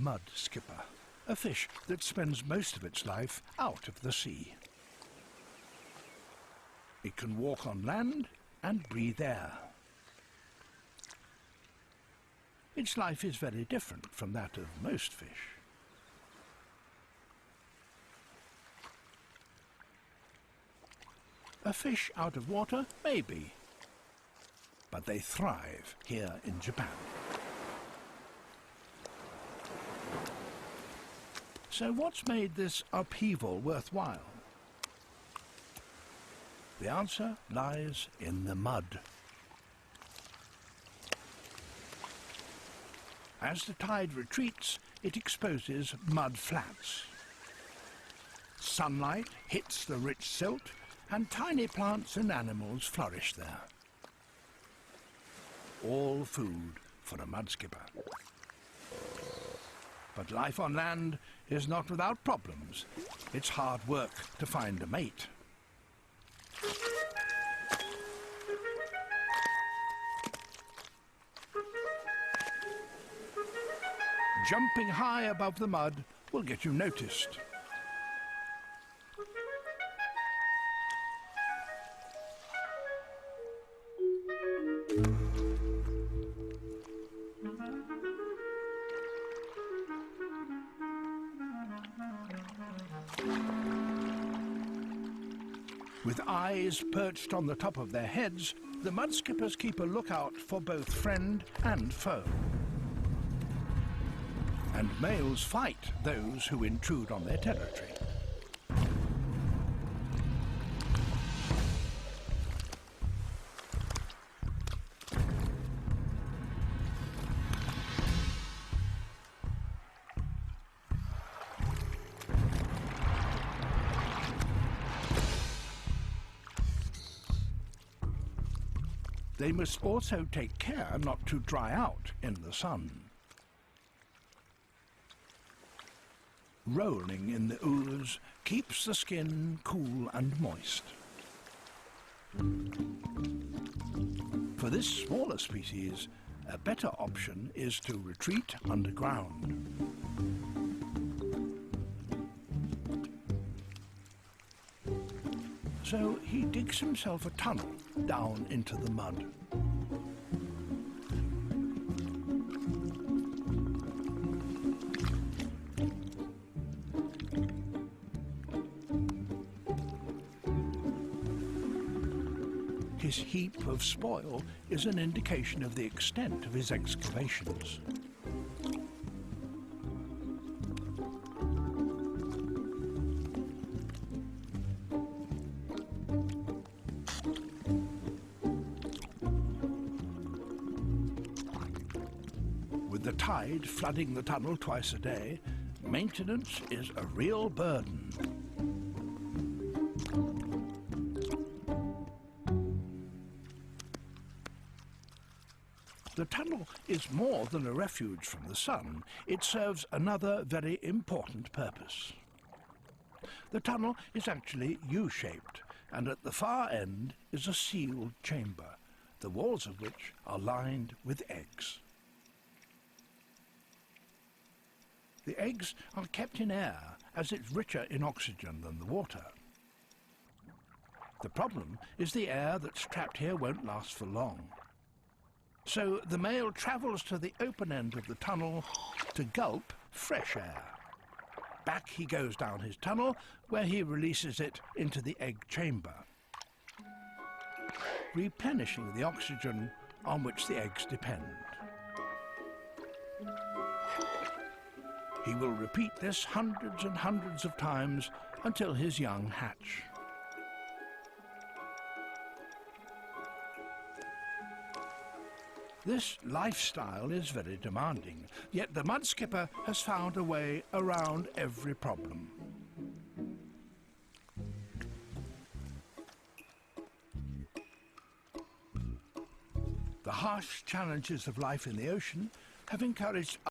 mudskipper, a fish that spends most of its life out of the sea. It can walk on land and breathe air. Its life is very different from that of most fish. A fish out of water, maybe, but they thrive here in Japan. So what's made this upheaval worthwhile? The answer lies in the mud. As the tide retreats, it exposes mud flats. Sunlight hits the rich silt, and tiny plants and animals flourish there. All food for a mudskipper. But life on land is not without problems. It's hard work to find a mate. Jumping high above the mud will get you noticed. With eyes perched on the top of their heads, the mudskippers keep a lookout for both friend and foe. And males fight those who intrude on their territory. They must also take care not to dry out in the sun. Rolling in the ooze keeps the skin cool and moist. For this smaller species, a better option is to retreat underground. So he digs himself a tunnel down into the mud. His heap of spoil is an indication of the extent of his excavations. With the tide flooding the tunnel twice a day, maintenance is a real burden. The tunnel is more than a refuge from the sun. It serves another very important purpose. The tunnel is actually U-shaped, and at the far end is a sealed chamber, the walls of which are lined with eggs. The eggs are kept in air, as it's richer in oxygen than the water. The problem is the air that's trapped here won't last for long. So the male travels to the open end of the tunnel to gulp fresh air. Back he goes down his tunnel, where he releases it into the egg chamber, replenishing the oxygen on which the eggs depend. He will repeat this hundreds and hundreds of times until his young hatch. This lifestyle is very demanding, yet the mudskipper has found a way around every problem. The harsh challenges of life in the ocean have encouraged